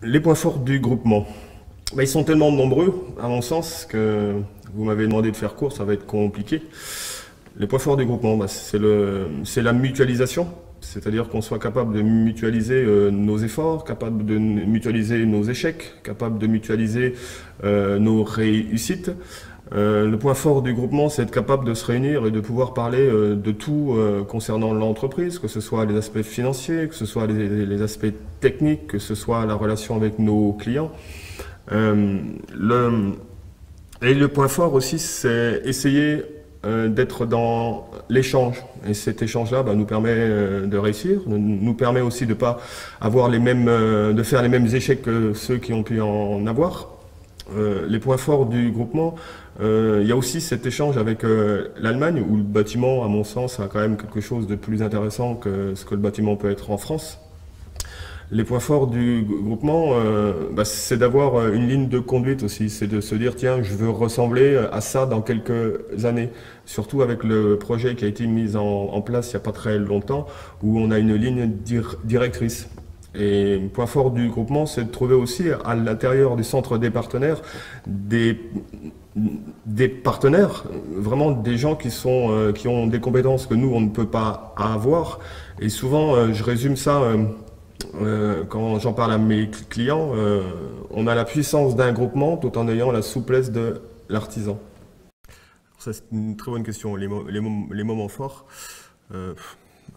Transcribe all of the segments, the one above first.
Les points forts du groupement. Ils sont tellement nombreux, à mon sens, que vous m'avez demandé de faire court, ça va être compliqué. Les points forts du groupement, c'est la mutualisation, c'est-à-dire qu'on soit capable de mutualiser nos efforts, capable de mutualiser nos échecs, capable de mutualiser nos réussites. Le point fort du groupement, c'est être capable de se réunir et de pouvoir parler de tout concernant l'entreprise, que ce soit les aspects financiers, que ce soit les aspects techniques, que ce soit la relation avec nos clients. Et le point fort aussi, c'est essayer d'être dans l'échange. Et cet échange-là nous permet de réussir, nous permet aussi de pas avoir de faire les mêmes échecs que ceux qui ont pu en avoir. Les points forts du groupement, il y a aussi cet échange avec l'Allemagne, où le bâtiment, à mon sens, a quand même quelque chose de plus intéressant que ce que le bâtiment peut être en France. Les points forts du groupement, c'est d'avoir une ligne de conduite aussi, c'est de se dire, tiens, je veux ressembler à ça dans quelques années. Surtout avec le projet qui a été mis en place il n'y a pas très longtemps, où on a une ligne directrice. Et le point fort du groupement, c'est de trouver aussi à l'intérieur du centre des partenaires des partenaires, vraiment des gens qui ont des compétences que nous, on ne peut pas avoir. Et souvent, je résume ça, quand j'en parle à mes clients, on a la puissance d'un groupement tout en ayant la souplesse de l'artisan. Ça, c'est une très bonne question, les moments forts.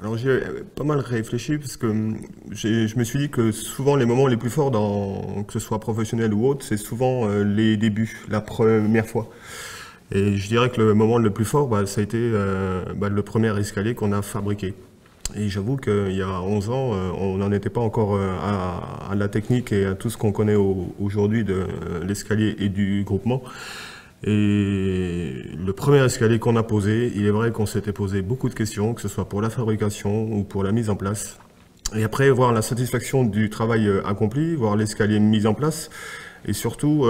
Alors j'ai pas mal réfléchi parce que je me suis dit que souvent les moments les plus forts, que ce soit professionnel ou autre, c'est souvent les débuts, la première fois. Et je dirais que le moment le plus fort, ça a été le premier escalier qu'on a fabriqué. Et j'avoue qu'il y a 11 ans, on n'en était pas encore à la technique et à tout ce qu'on connaît aujourd'hui de l'escalier et du groupement. Et le premier escalier qu'on a posé, il est vrai qu'on s'était posé beaucoup de questions, que ce soit pour la fabrication ou pour la mise en place. Et après, voir la satisfaction du travail accompli, voir l'escalier mis en place, et surtout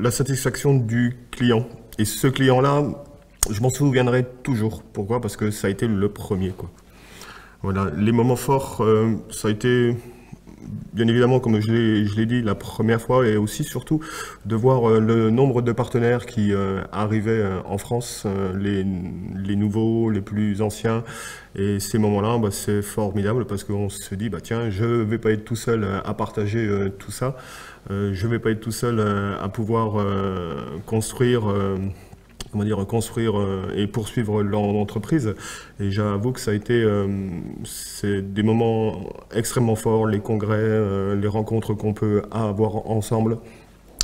la satisfaction du client. Et ce client-là, je m'en souviendrai toujours. Pourquoi? Parce que ça a été le premier, quoi. Voilà, les moments forts, ça a été... Bien évidemment, comme je l'ai dit la première fois, et aussi surtout de voir le nombre de partenaires qui arrivaient en France, les nouveaux, les plus anciens. Et ces moments-là, c'est formidable parce qu'on se dit, tiens, je ne vais pas être tout seul à partager tout ça. Je ne vais pas être tout seul à pouvoir construire et poursuivre l'entreprise. Et j'avoue que ça a été c'est des moments extrêmement forts, les congrès, les rencontres qu'on peut avoir ensemble.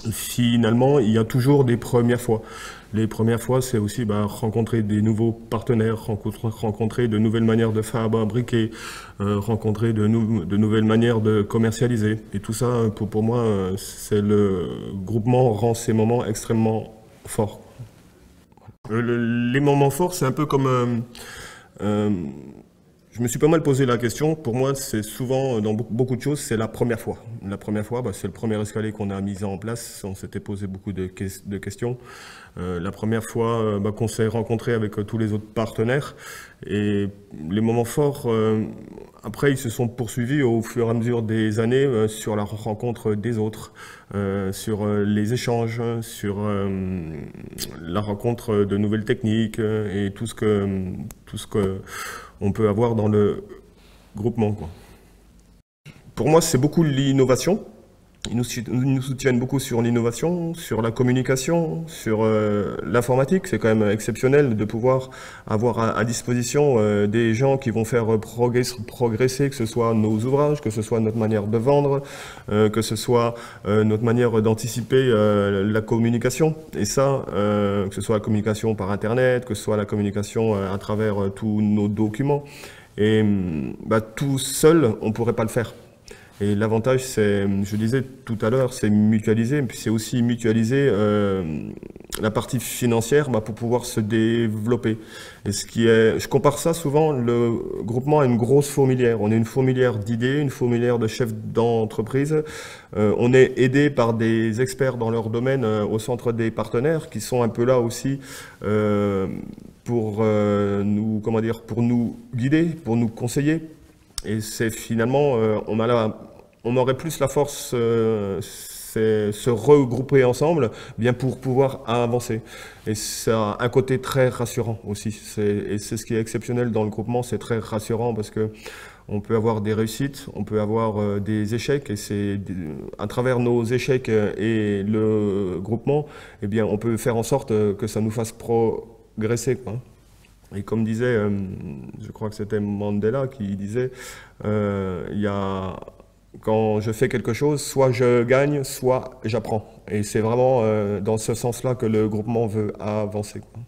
Et finalement, il y a toujours des premières fois. Les premières fois, c'est aussi rencontrer des nouveaux partenaires, rencontrer de nouvelles manières de fabriquer, rencontrer de nouvelles manières de commercialiser. Et tout ça, pour moi, c'est le groupement rend ces moments extrêmement forts. Les moments forts, c'est un peu comme... je me suis pas mal posé la question. Pour moi, c'est souvent, dans beaucoup de choses, c'est la première fois. La première fois, c'est le premier escalier qu'on a mis en place. On s'était posé beaucoup de questions. La première fois qu'on s'est rencontré avec tous les autres partenaires. Et les moments forts, après, ils se sont poursuivis au fur et à mesure des années sur la rencontre des autres, sur les échanges, sur la rencontre de nouvelles techniques et tout ce que on peut avoir dans le groupement, quoi. Pour moi, c'est beaucoup l'innovation. Ils nous soutiennent beaucoup sur l'innovation, sur la communication, sur l'informatique. C'est quand même exceptionnel de pouvoir avoir à disposition des gens qui vont faire progresser, que ce soit nos ouvrages, que ce soit notre manière de vendre, que ce soit notre manière d'anticiper la communication. Et ça, que ce soit la communication par Internet, que ce soit la communication à travers tous nos documents. Et tout seul, on ne pourrait pas le faire. Et l'avantage, c'est, je disais tout à l'heure, c'est mutualiser, puis c'est aussi mutualiser la partie financière pour pouvoir se développer. Et je compare ça souvent, le groupement à une grosse fourmilière. On est une fourmilière d'idées, une fourmilière de chefs d'entreprise. On est aidé par des experts dans leur domaine au centre des partenaires qui sont un peu là aussi pour nous guider, pour nous conseiller. Et c'est finalement, on a là on aurait plus la force, c'est se regrouper ensemble, bien pour pouvoir avancer. Et ça a un côté très rassurant aussi. Et c'est ce qui est exceptionnel dans le groupement, c'est très rassurant parce que on peut avoir des réussites, on peut avoir des échecs, et c'est à travers nos échecs et le groupement, eh bien, on peut faire en sorte que ça nous fasse progresser, quoi. Et comme disait, je crois que c'était Mandela qui disait, il y a, quand je fais quelque chose, soit je gagne, soit j'apprends. Et c'est vraiment dans ce sens-là que le groupement veut avancer, quoi.